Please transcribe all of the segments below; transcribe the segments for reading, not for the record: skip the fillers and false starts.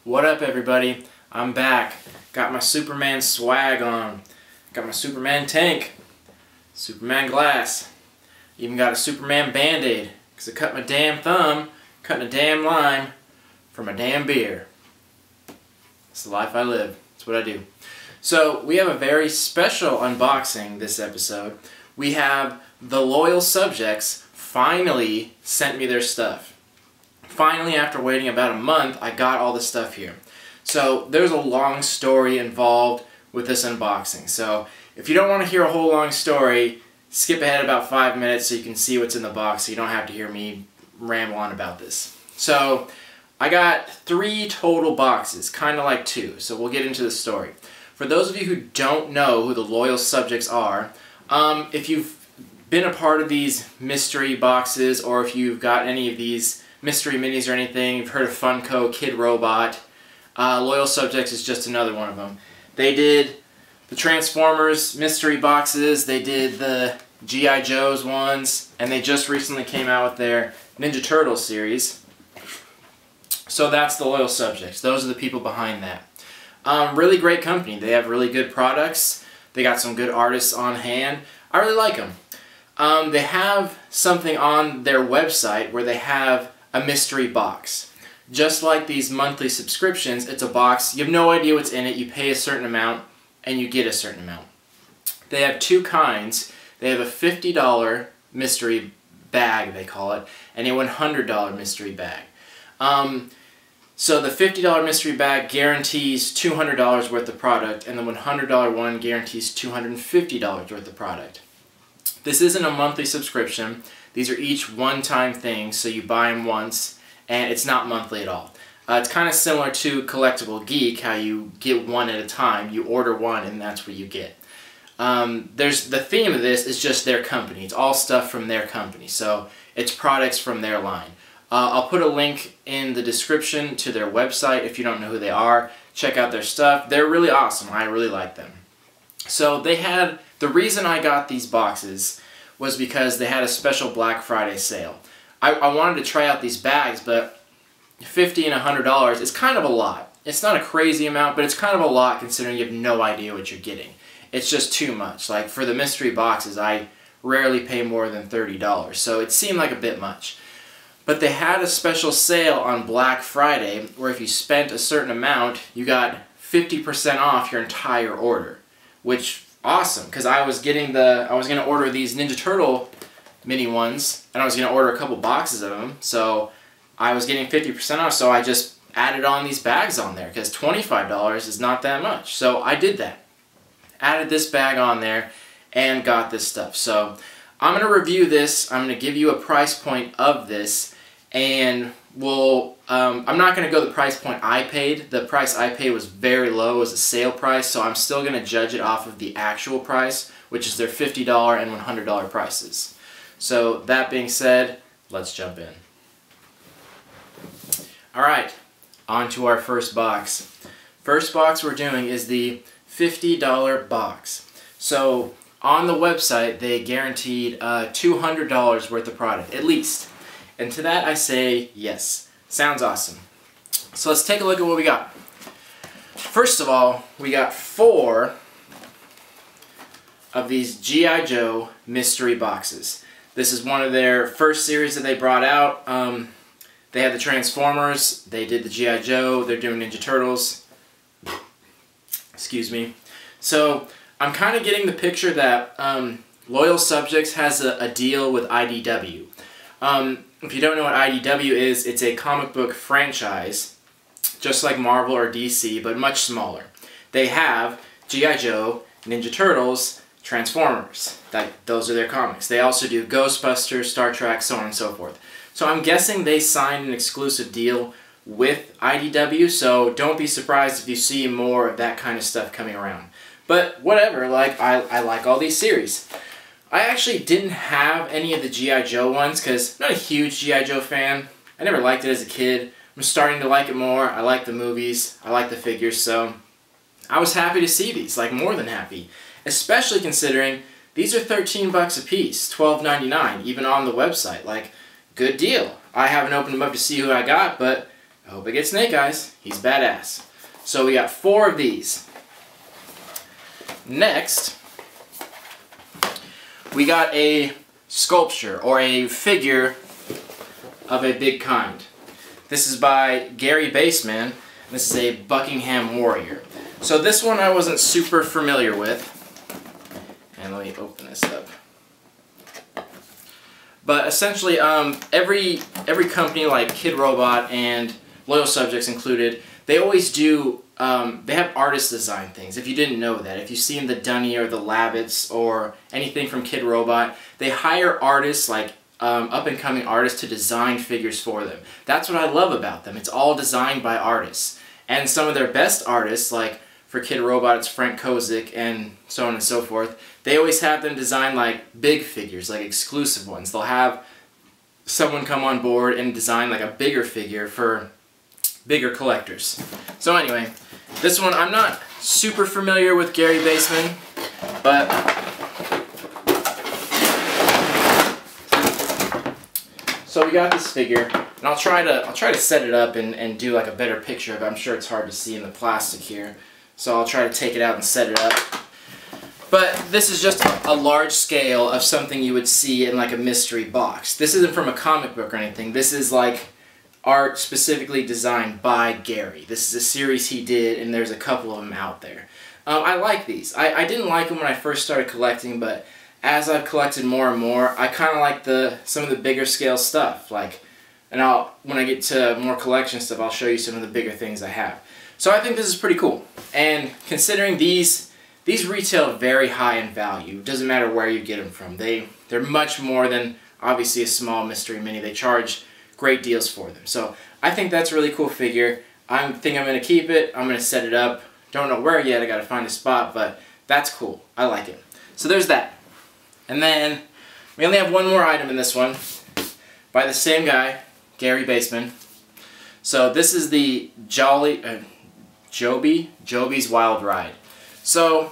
What up, everybody? I'm back. Got my Superman swag on. Got my Superman tank. Superman glass. Even got a Superman band-aid. Because I cut my damn thumb, cutting a damn lime for my damn beer. It's the life I live. It's what I do. So, we have a very special unboxing this episode. We have the loyal subjects finally sent me their stuff. Finally, after waiting about a month, I got all the stuff here. So there's a long story involved with this unboxing. So if you don't want to hear a whole long story, skip ahead about 5 minutes so you can see what's in the box so you don't have to hear me ramble on about this. So I got 3 total boxes, kind of like 2. So we'll get into the story. For those of you who don't know who the loyal subjects are, if you've been a part of these mystery boxes or if you've got any of these mystery minis or anything, you've heard of Funko, Kid Robot, Loyal Subjects is just another one of them. They did the Transformers mystery boxes, they did the G.I. Joe's ones, and they just recently came out with their Ninja Turtles series. So that's the Loyal Subjects. Those are the people behind that. Really great company. They have really good products. They got some good artists on hand. I really like them. They have something on their website where they have a mystery box. Just like these monthly subscriptions, it's a box. You have no idea what's in it. You pay a certain amount and you get a certain amount. They have 2 kinds. They have a $50 mystery bag, they call it, and a $100 mystery bag. So the $50 mystery bag guarantees $200 worth of product, and the $100 one guarantees $250 worth of product. This isn't a monthly subscription. These are each one-time things, so you buy them once, and it's not monthly at all. It's kind of similar to Collectible Geek, how you get one at a time. You order one, and that's what you get. The theme of this is just their company. It's all stuff from their company, so it's products from their line. I'll put a link in the description to their website if you don't know who they are. Check out their stuff. They're really awesome. I really like them. So they had, the reason I got these boxes was because they had a special Black Friday sale. I wanted to try out these bags, but $50 and $100 is kind of a lot. It's not a crazy amount, but it's kind of a lot considering you have no idea what you're getting. It's just too much. Like for the mystery boxes, I rarely pay more than $30, so it seemed like a bit much. But they had a special sale on Black Friday where if you spent a certain amount, you got 50% off your entire order, which awesome, because I was going to order these Ninja Turtle mini ones, and I was going to order a couple boxes of them, so I was getting 50% off, so I just added on these bags on there, because $25 is not that much. So I did that. Added this bag on there, and got this stuff. So I'm going to review this, I'm going to give you a price point of this, and I'm not going to go the price point I paid. The price I paid was very low, it was a sale price, so I'm still going to judge it off of the actual price, which is their $50 and $100 prices. So that being said, let's jump in. Alright, on to our first box. First box we're doing is the $50 box. So on the website they guaranteed $200 worth of product, at least. And to that I say yes. Sounds awesome. So let's take a look at what we got. First of all, we got 4 of these G.I. Joe mystery boxes. This is one of their first series that they brought out. They had the Transformers, they did the G.I. Joe, they're doing Ninja Turtles. Excuse me. So I'm kind of getting the picture that Loyal Subjects has a deal with IDW. If you don't know what IDW is, it's a comic book franchise, just like Marvel or DC, but much smaller. They have G.I. Joe, Ninja Turtles, Transformers. Those are their comics. They also do Ghostbusters, Star Trek, so on and so forth. So I'm guessing they signed an exclusive deal with IDW, so don't be surprised if you see more of that kind of stuff coming around. But whatever, like I like all these series. I actually didn't have any of the G.I. Joe ones because I'm not a huge G.I. Joe fan. I never liked it as a kid. I'm starting to like it more. I like the movies. I like the figures, so I was happy to see these, like more than happy. Especially considering these are 13 bucks a piece, $12.99, even on the website. Like, good deal. I haven't opened them up to see who I got, but I hope it gets snake eyes. He's badass. So we got 4 of these. Next, we got a sculpture or a figure of a big kind. This is by Gary Baseman. This is a Buckingham Warrior. So this one I wasn't super familiar with. And let me open this up. But essentially, every company like Kidrobot and Loyal Subjects included, they always do, they have artists design things. If you didn't know that, if you've seen the Dunny or the Labbits or anything from Kidrobot, they hire artists, like up-and-coming artists, to design figures for them. That's what I love about them. It's all designed by artists. And some of their best artists, like for Kidrobot, it's Frank Kozik and so on and so forth, they always have them design like big figures, like exclusive ones. They'll have someone come on board and design like a bigger figure for bigger collectors. So anyway, this one, I'm not super familiar with Gary Baseman, but so we got this figure, and I'll try to set it up and do like a better picture of it. I'm sure it's hard to see in the plastic here, so I'll try to take it out and set it up. But this is just a large scale of something you would see in like a mystery box. This isn't from a comic book or anything. This is like art specifically designed by Gary. This is a series he did, and there's a couple of them out there. I like these. I didn't like them when I first started collecting, but as I've collected more and more, I kind of like some of the bigger scale stuff. Like, and when I get to more collection stuff, I'll show you some of the bigger things I have. So I think this is pretty cool. And considering these retail very high in value. Doesn't matter where you get them from. They're much more than obviously a small mystery mini. They charge great deals for them. So I think that's a really cool figure. I think I'm going to keep it. I'm going to set it up. Don't know where yet. I got to find a spot, but that's cool. I like it. So there's that. And then we only have one more item in this one by the same guy, Gary Baseman. So this is the Joby's Wild Ride. So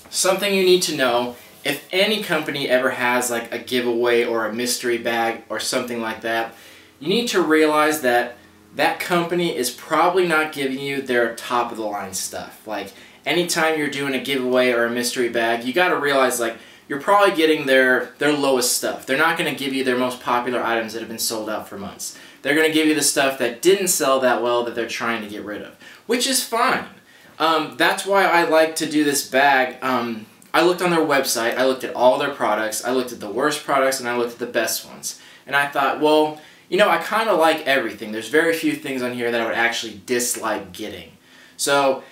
something you need to know, if any company ever has like a giveaway or a mystery bag or something like that, you need to realize that that company is probably not giving you their top of the line stuff. Like anytime you're doing a giveaway or a mystery bag, you got to realize like you're probably getting their lowest stuff. They're not going to give you their most popular items that have been sold out for months. They're going to give you the stuff that didn't sell that well that they're trying to get rid of, which is fine. That's why I like to do this bag. I looked on their website, I looked at all their products, I looked at the worst products, and I looked at the best ones. And I thought, well, you know, I kind of like everything. There's very few things on here that I would actually dislike getting. So,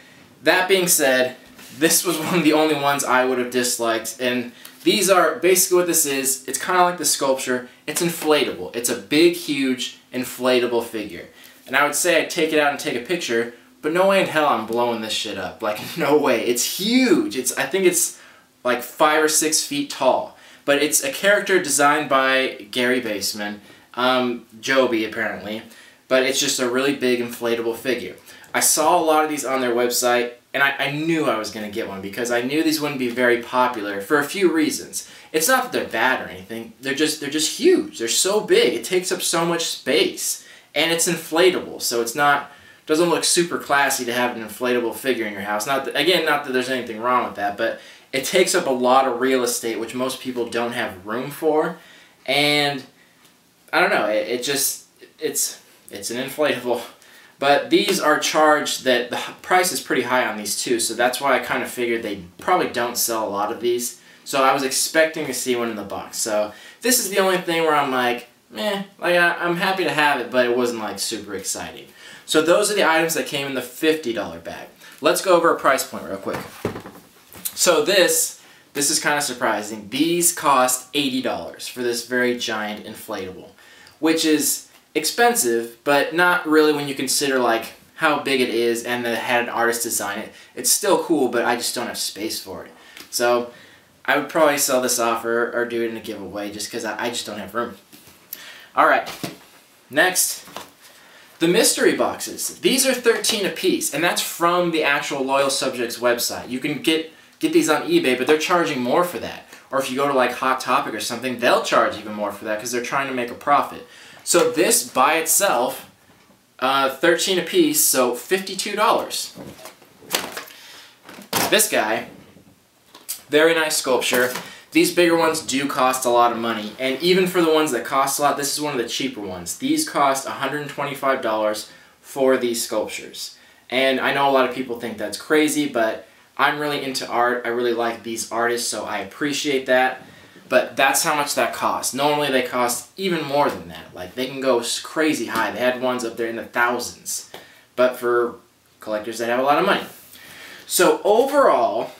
that being said, this was one of the only ones I would have disliked. And these are, basically what this is, it's kind of like the sculpture. It's inflatable. It's a big, huge, inflatable figure. And I would say I'd take it out and take a picture, but no way in hell I'm blowing this shit up. Like, no way. It's huge. I think it's like 5 or 6 feet tall. But it's a character designed by Gary Baseman, Joby apparently, but it's just a really big inflatable figure. I saw a lot of these on their website, and I knew I was going to get one because I knew these wouldn't be very popular for a few reasons. It's not that they're bad or anything. They're just huge. They're so big. It takes up so much space, and it's inflatable, so it's not. Doesn't look super classy to have an inflatable figure in your house. Not that there's anything wrong with that, but it takes up a lot of real estate, which most people don't have room for. And I don't know, it's an inflatable. But these are charged, that the price is pretty high on these too, so that's why I kind of figured they probably don't sell a lot of these. So I was expecting to see one in the box. So this is the only thing where I'm like, meh, like I'm happy to have it, but it wasn't like super exciting. So those are the items that came in the $50 bag. Let's go over a price point real quick. So this is kind of surprising. These cost $80 for this very giant inflatable, which is expensive, but not really when you consider like how big it is and that it had an artist design it. It's still cool, but I just don't have space for it. So I would probably sell this off or do it in a giveaway just because I just don't have room. Alright, next. The mystery boxes. These are 13 a piece, and that's from the actual Loyal Subjects website. You can get these on eBay, but they're charging more for that. Or if you go to like Hot Topic or something, they'll charge even more for that because they're trying to make a profit. So this by itself 13 a piece, so $52. This guy, very nice sculpture. These bigger ones do cost a lot of money, and even for the ones that cost a lot, this is one of the cheaper ones. These cost $125 for these sculptures. And I know a lot of people think that's crazy, but I'm really into art. I really like these artists, so I appreciate that. But that's how much that costs. Normally they cost even more than that. Like, they can go crazy high. They had ones up there in the thousands. But for collectors that have a lot of money. So overall,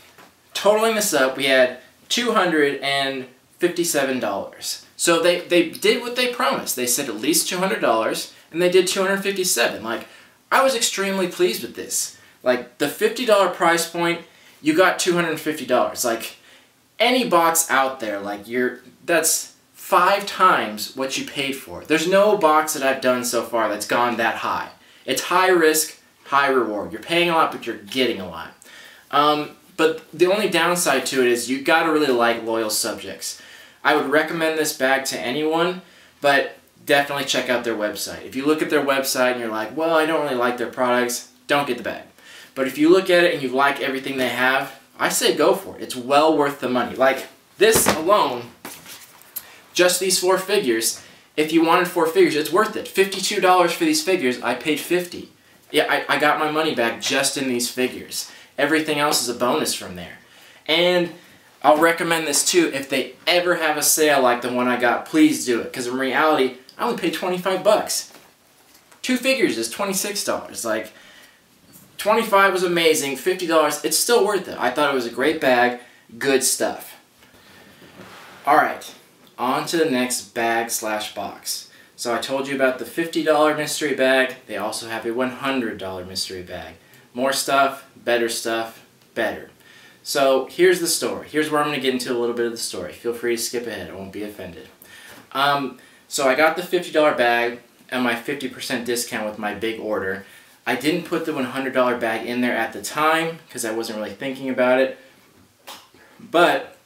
totaling this up, we had $257. So they did what they promised. They said at least $200, and they did $257. Like, I was extremely pleased with this. Like, the $50 price point, you got $250. Like, any box out there, like, that's 5 times what you paid for. There's no box that I've done so far that's gone that high. It's high risk, high reward. You're paying a lot, but you're getting a lot. But the only downside to it is you gotta really like loyal subjects. I would recommend this bag to anyone, but definitely check out their website. If you look at their website and you're like, well, I don't really like their products, don't get the bag. But if you look at it and you like everything they have, I say go for it. It's well worth the money. Like, this alone, just these 4 figures, if you wanted 4 figures, it's worth it. $52 for these figures, I paid $50. Yeah, I got my money back just in these figures. Everything else is a bonus from there. And I'll recommend this too. If they ever have a sale like the one I got, please do it. Because in reality, I only paid 25 bucks. 2 figures is $26. Like, 25 was amazing, $50, it's still worth it. I thought it was a great bag, good stuff. Alright, on to the next bag slash box. So I told you about the $50 mystery bag. They also have a $100 mystery bag. More stuff, better. So here's the story. Here's where I'm going to get into a little bit of the story. Feel free to skip ahead, I won't be offended. So I got the $50 bag and my 50% discount with my big order. I didn't put the $100 bag in there at the time because I wasn't really thinking about it. But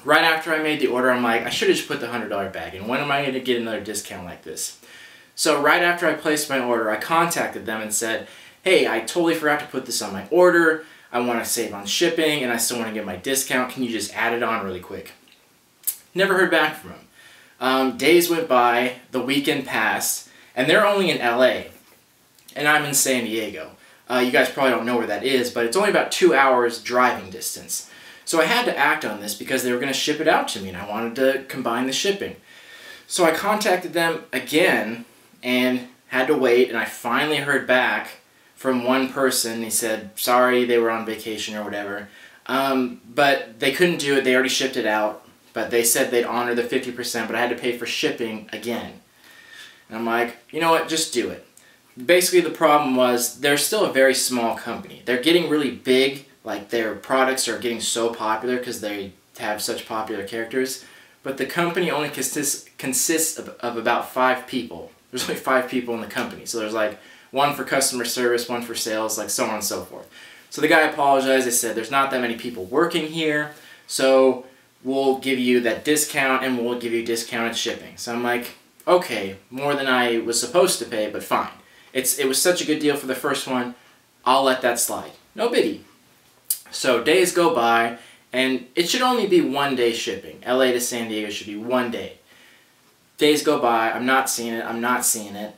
right after I made the order, I'm like, I should have just put the $100 bag in. When am I going to get another discount like this? So right after I placed my order, I contacted them and said, hey, I totally forgot to put this on my order. I want to save on shipping and I still want to get my discount. Can you just add it on really quick? Never heard back from them. Days went by, the weekend passed, and they're only in LA. And I'm in San Diego. You guys probably don't know where that is, but it's only about 2 hours driving distance. So I had to act on this because they were going to ship it out to me and I wanted to combine the shipping. So I contacted them again and had to wait, and I finally heard back from one person. He said, sorry, they were on vacation or whatever. But they couldn't do it, they already shipped it out. But they said they'd honor the 50%, but I had to pay for shipping again. And I'm like, you know what, just do it. Basically the problem was they're still a very small company. They're getting really big, like their products are getting so popular because they have such popular characters, but the company only consists of about 5 people. There's only 5 people in the company, so there's like one for customer service, one for sales, like so on and so forth. So the guy apologized. They said there's not that many people working here, so we'll give you that discount and we'll give you discounted shipping. So I'm like, okay, more than I was supposed to pay, but fine. It was such a good deal for the first one, I'll let that slide. No biggie. So days go by, and it should only be 1 day shipping. LA to San Diego should be 1 day. Days go by, I'm not seeing it.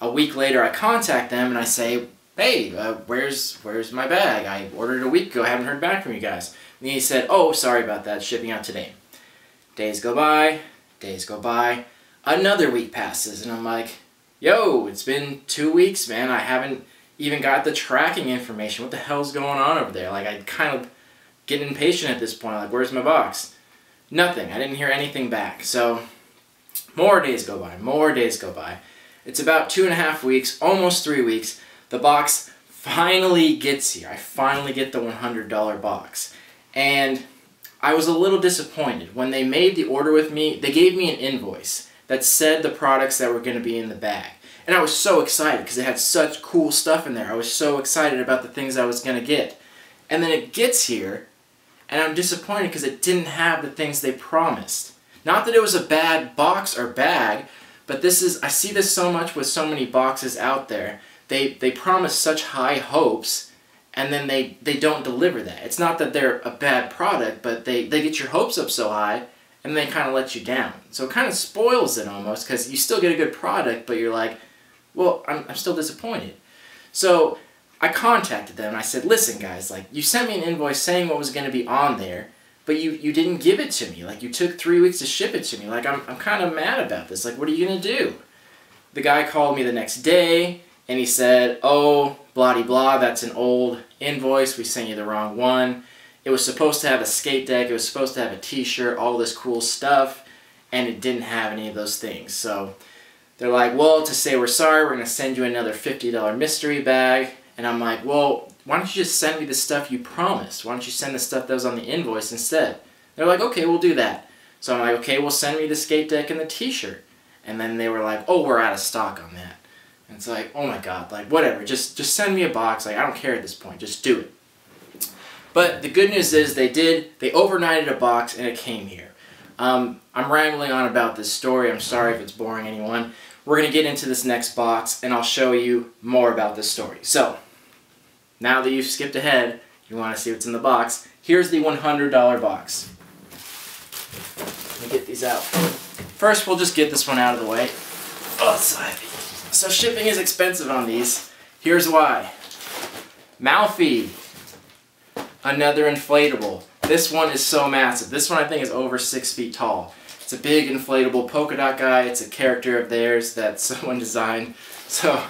A week later I contact them and I say, hey, where's my bag? I ordered it a week ago, I haven't heard back from you guys. And he said, oh, sorry about that, shipping out today. Days go by, another week passes, and I'm like, yo, it's been 2 weeks, man. I haven't even got the tracking information. What the hell's going on over there? Like, I kind of get impatient at this point. Like, where's my box? Nothing. I didn't hear anything back. So, more days go by. It's about 2.5 weeks, almost 3 weeks. The box finally gets here. I finally get the $100 box. And I was a little disappointed. When they made the order with me, they gave me an invoice that said the products that were going to be in the bag. And I was so excited because it had such cool stuff in there. I was so excited about the things I was going to get. And then it gets here, and I'm disappointed because it didn't have the things they promised. Not that it was a bad box or bag, But this is, I see this so much with so many boxes out there. They promise such high hopes, and then they don't deliver that. It's not that they're a bad product, but they get your hopes up so high, and they kind of let you down. So it kind of spoils it almost, because you still get a good product, but you're like, well, I'm still disappointed. So I contacted them, and I said, listen guys, like, you sent me an invoice saying what was going to be on there, but you didn't give it to me. Like, you took 3 weeks to ship it to me. Like, I'm kind of mad about this. Like, what are you going to do? The guy called me the next day, and he said, oh, blah-de-blah, that's an old invoice. We sent you the wrong one. It was supposed to have a skate deck. It was supposed to have a t-shirt, all this cool stuff, and it didn't have any of those things. So they're like, well, to say we're sorry, we're going to send you another $50 mystery bag. And I'm like, well, why don't you just send me the stuff you promised? Why don't you send the stuff that was on the invoice instead? They're like, okay, we'll do that. So I'm like, okay, well, send me the skate deck and the t-shirt. And then they were like, oh, we're out of stock on that. And it's like, oh my god, like, whatever, just send me a box. Like, I don't care at this point, just do it. But the good news is they overnighted a box and it came here. I'm rambling on about this story. I'm sorry if it's boring anyone. We're going to get into this next box and I'll show you more about this story. So, now that you've skipped ahead, you want to see what's in the box, here's the $100 box. Let me get these out. First, we'll just get this one out of the way. Oh, it's so heavy. So shipping is expensive on these. Here's why. Malfi. Another inflatable. This one is so massive. This one I think is over 6 feet tall. It's a big inflatable polka dot guy. It's a character of theirs that someone designed. So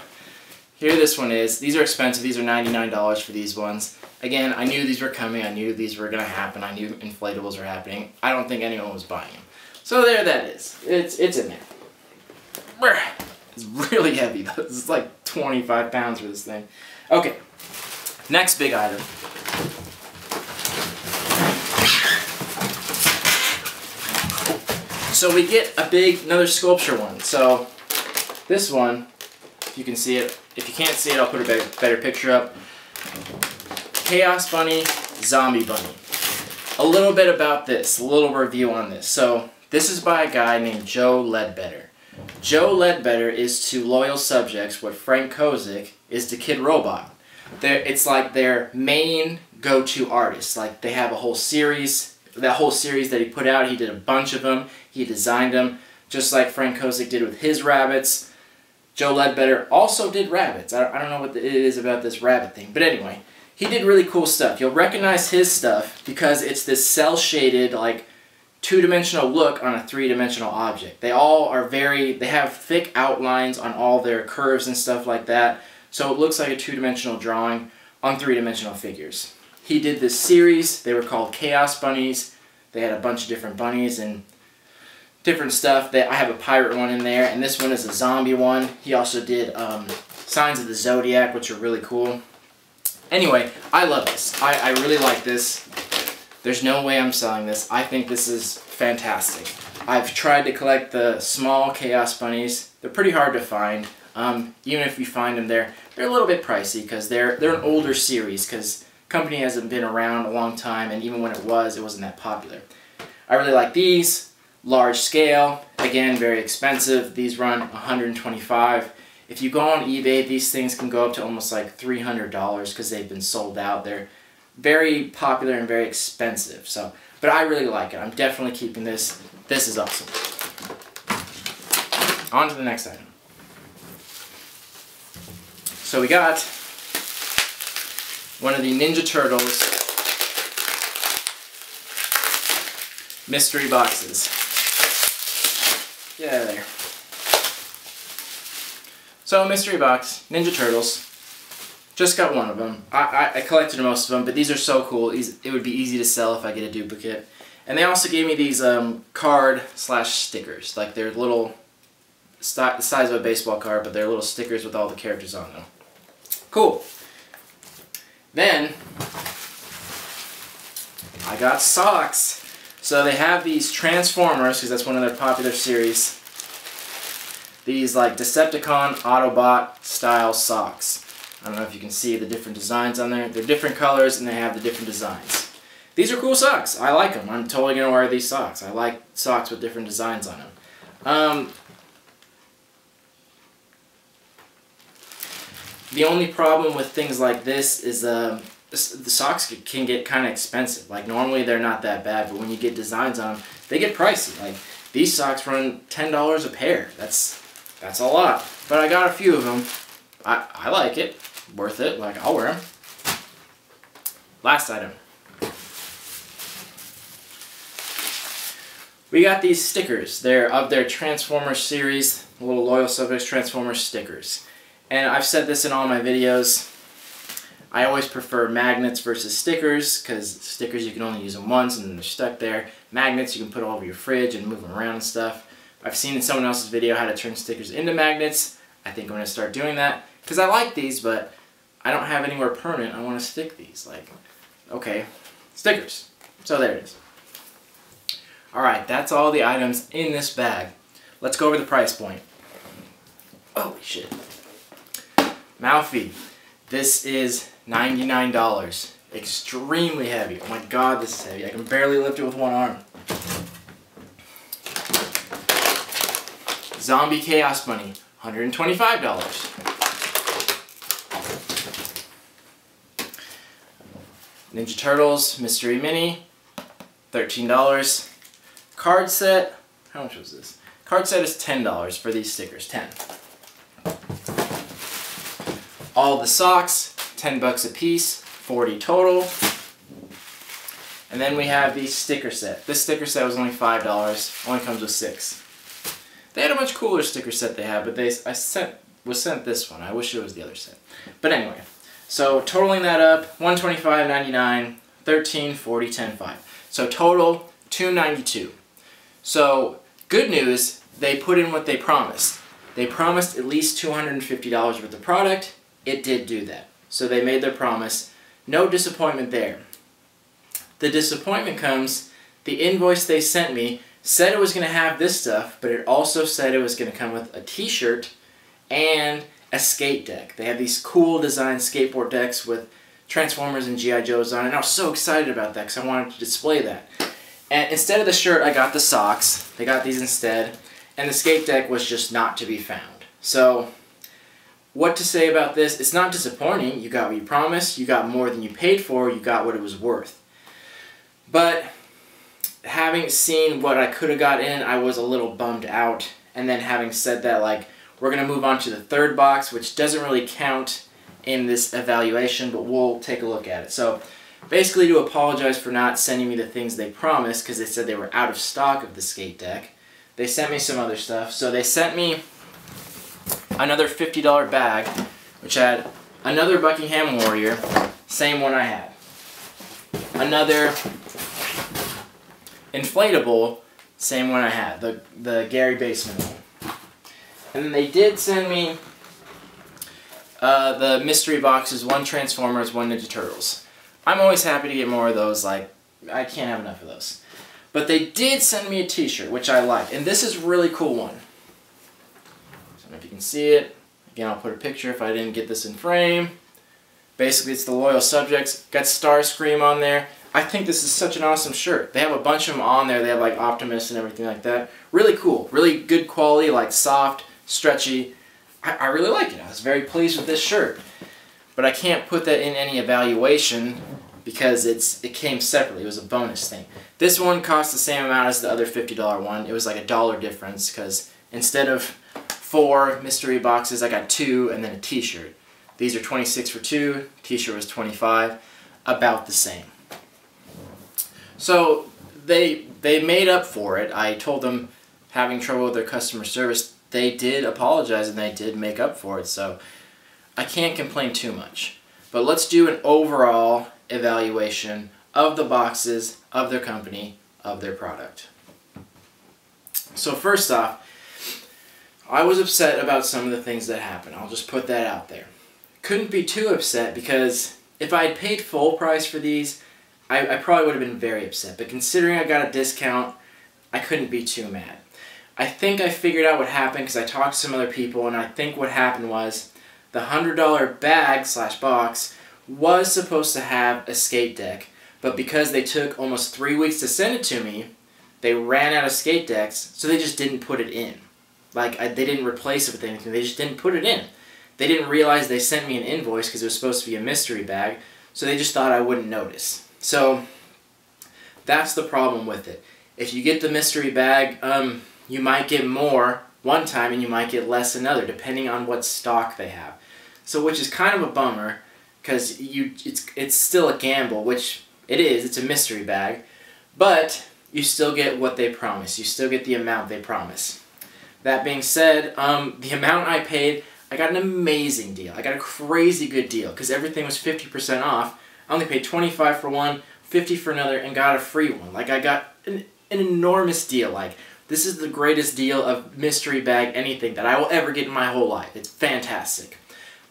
here this one is. These are expensive. These are $99 for these ones. Again, I knew these were coming. I knew these were going to happen. I knew inflatables were happening. I don't think anyone was buying them. So there that is. It's in there. It's really heavy though. This is like 25 pounds for this thing. Okay, next big item. So we get another sculpture one. So this one, if you can see it. If you can't see it, I'll put a better picture up. Chaos Bunny, Zombie Bunny. A little bit about this, a little review on this. So this is by a guy named Joe Ledbetter. Joe Ledbetter is to Loyal Subjects what Frank Kozik is to Kid Robot. It's like their main go-to artist. Like, they have a whole series. That whole series that he put out, he did a bunch of them. He designed them, just like Frank Kozik did with his rabbits. Joe Ledbetter also did rabbits. I don't know what it is about this rabbit thing. But anyway, he did really cool stuff. You'll recognize his stuff because it's this cel-shaded, like, two-dimensional look on a three-dimensional object. They have thick outlines on all their curves and stuff like that, so it looks like a two-dimensional drawing on three-dimensional figures. He did this series. They were called Chaos Bunnies. They had a bunch of different bunnies and different stuff. I have a pirate one in there, and this one is a zombie one. He also did Signs of the Zodiac, which are really cool. Anyway, I love this. I really like this. There's no way I'm selling this. I think this is fantastic. I've tried to collect the small Chaos Bunnies. They're pretty hard to find. Even if you find them, they're a little bit pricey because they're an older series because company hasn't been around a long time, and even when it wasn't that popular. I really like these. Large scale. Again, very expensive. These run $125. If you go on eBay, these things can go up to almost like $300 because they've been sold out. They're very popular and very expensive. But I really like it. I'm definitely keeping this. This is awesome. On to the next item. So we got one of the Ninja Turtles mystery boxes. Get out of there. So, mystery box, Ninja Turtles. Just got one of them. I collected most of them, but these are so cool. It would be easy to sell if I get a duplicate. And they also gave me these card/stickers. Like, they're little, the size of a baseball card, but they're little stickers with all the characters on them. Cool. Then, I got socks. So they have these Transformers, because that's one of their popular series. These like Decepticon, Autobot style socks. I don't know if you can see the different designs on there. They're different colors and they have the different designs. These are cool socks. I like them. I'm totally going to wear these socks. I like socks with different designs on them. The only problem with things like this is the socks can get kind of expensive. Like normally they're not that bad, but when you get designs on them, they get pricey. Like these socks run $10 a pair. That's a lot. But I got a few of them. I like it. Worth it. Like I'll wear them. Last item. We got these stickers. They're of their Transformers series, little Loyal Subjects Transformers stickers. And I've said this in all my videos. I always prefer magnets versus stickers, because stickers you can only use them once and then they're stuck there. Magnets you can put all over your fridge and move them around and stuff. I've seen in someone else's video how to turn stickers into magnets. I think I'm going to start doing that, because I like these, but I don't have anywhere permanent I want to stick these. Like, okay, stickers. So there it is. Alright, that's all the items in this bag. Let's go over the price point. Holy shit. Mouthy. This is $99. Extremely heavy. Oh my god, this is heavy. I can barely lift it with one arm. Zombie Chaos Bunny. $125. Ninja Turtles Mystery Mini. $13. Card set, how much was this? Card set is $10 for these stickers, 10. All the socks, $10 a piece, 40 total. And then we have the sticker set. This sticker set was only $5, only comes with 6. They had a much cooler sticker set they had, but was sent this one. I wish it was the other set. But anyway, so totaling that up, $125.99, $13, $40, $10, $5. So total, $292. So, good news, they put in what they promised. They promised at least $250 worth of product. It did do that. So they made their promise. No disappointment there. The disappointment comes, the invoice they sent me said it was going to have this stuff, but it also said it was going to come with a t-shirt and a skate deck. They have these cool design skateboard decks with Transformers and G.I. Joes on it, and I was so excited about that because I wanted to display that. And instead of the shirt, I got the socks. They got these instead. And the skate deck was just not to be found. So, what to say about this? It's not disappointing. You got what you promised. You got more than you paid for. You got what it was worth. But, having seen what I could have got in, I was a little bummed out. And then having said that, like, we're going to move on to the third box, which doesn't really count in this evaluation, but we'll take a look at it. So, basically to apologize for not sending me the things they promised, because they said they were out of stock of the skate deck. They sent me some other stuff. So they sent me another $50 bag, which had another Buckingham Warrior, same one I had. Another inflatable, same one I had, the Gary Baseman one. And then they did send me the mystery boxes, one Transformers, one Ninja Turtles. I'm always happy to get more of those, like, I can't have enough of those. But they did send me a t-shirt, which I like, and this is a really cool one. I don't know if you can see it. Again, I'll put a picture if I didn't get this in frame. Basically, it's the Loyal Subjects. Got Starscream on there. I think this is such an awesome shirt. They have a bunch of them on there. They have, like, Optimus and everything like that. Really cool. Really good quality, like, soft, stretchy. I really like it. I was very pleased with this shirt. But I can't put that in any evaluation because it came separately. It was a bonus thing. This one cost the same amount as the other $50 one. It was like $1 difference because instead of 4 mystery boxes, I got 2 and then a t-shirt. These are 26 for 2. T-shirt was 25. About the same. So they made up for it. I told them having trouble with their customer service. They did apologize and they did make up for it. So I can't complain too much. But let's do an overall evaluation of the boxes, of their company, of their product. So first off, I was upset about some of the things that happened. I'll just put that out there. Couldn't be too upset because if I had paid full price for these, I probably would have been very upset. But considering I got a discount, I couldn't be too mad. I think I figured out what happened because I talked to some other people, and I think what happened was the $100 bag / box was supposed to have a skate deck, but because they took almost 3 weeks to send it to me, they ran out of skate decks, so they just didn't put it in. Like, they didn't replace it with anything, they just didn't put it in. They didn't realize they sent me an invoice because it was supposed to be a mystery bag, so they just thought I wouldn't notice. So that's the problem with it. If you get the mystery bag, you might get more one time and you might get less another, depending on what stock they have. So which is kind of a bummer, because it's still a gamble, which it is. It's a mystery bag, but you still get what they promise. You still get the amount they promise. That being said, the amount I paid, I got an amazing deal. I got a crazy good deal because everything was 50% off. I only paid $25 for one, $50 for another, and got a free one. Like, I got an enormous deal. Like, this is the greatest deal of mystery bag anything that I will ever get in my whole life. It's fantastic.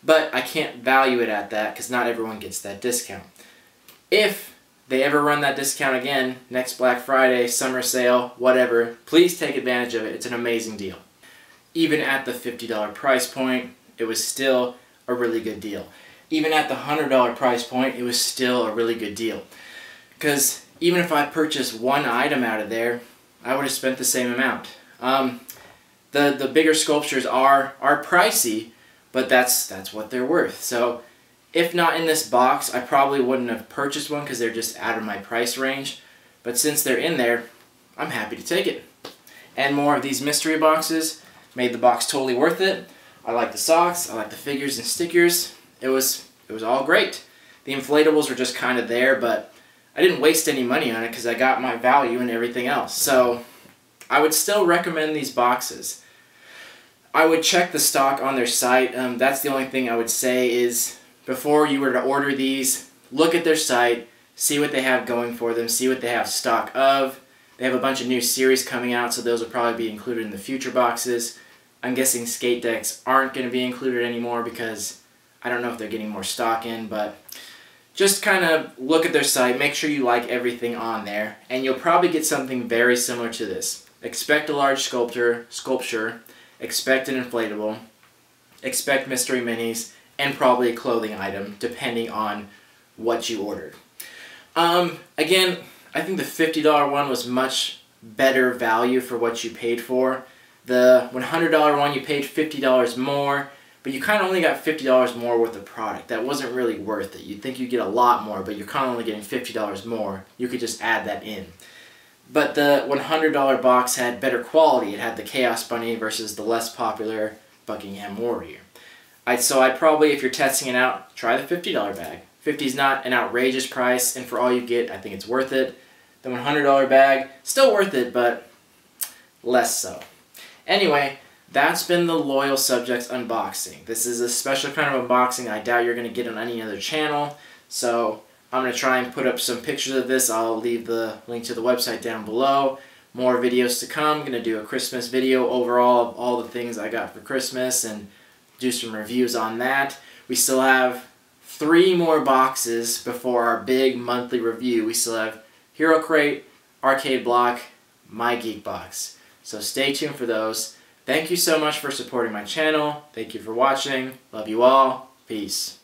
But I can't value it at that because not everyone gets that discount. If they ever run that discount again, next Black Friday, summer sale, whatever, please take advantage of it. It's an amazing deal. Even at the $50 price point, it was still a really good deal. Even at the $100 price point, it was still a really good deal. Because even if I purchased one item out of there, I would have spent the same amount. The bigger sculptures are pricey, but that's what they're worth. So if not in this box, I probably wouldn't have purchased one because they're just out of my price range. But since they're in there, I'm happy to take it. And more of these mystery boxes made the box totally worth it. I like the socks, I like the figures and stickers. It was all great. The inflatables were just kind of there, but I didn't waste any money on it because I got my value and everything else. So I would still recommend these boxes. I would check the stock on their site. That's the only thing I would say is before you were to order these, look at their site, see what they have going for them, see what they have stock of. They have a bunch of new series coming out, so those will probably be included in the future boxes. I'm guessing skate decks aren't going to be included anymore because I don't know if they're getting more stock in, but just kind of look at their site, make sure you like everything on there, and you'll probably get something very similar to this. Expect a large sculpture, expect an inflatable, expect mystery minis, and probably a clothing item, depending on what you ordered. Again, I think the $50 one was much better value for what you paid for. The $100 one, you paid $50 more, but you kind of only got $50 more worth of product. That wasn't really worth it. You'd think you'd get a lot more, but you're kind of only getting $50 more. You could just add that in. But the $100 box had better quality. It had the Chaos Bunny versus the less popular Buckingham Warrior. So I'd probably, if you're testing it out, try the $50 bag. $50 is not an outrageous price, and for all you get, I think it's worth it. The $100 bag, still worth it, but less so. Anyway, that's been the Loyal Subjects unboxing. This is a special kind of unboxing I doubt you're going to get on any other channel. So I'm going to try and put up some pictures of this. I'll leave the link to the website down below. More videos to come. I'm going to do a Christmas video overall of all the things I got for Christmas and do some reviews on that. We still have 3 more boxes before our big monthly review. We still have Hero Crate, Arcade Block, My Geek Box. So stay tuned for those. Thank you so much for supporting my channel. Thank you for watching. Love you all. Peace.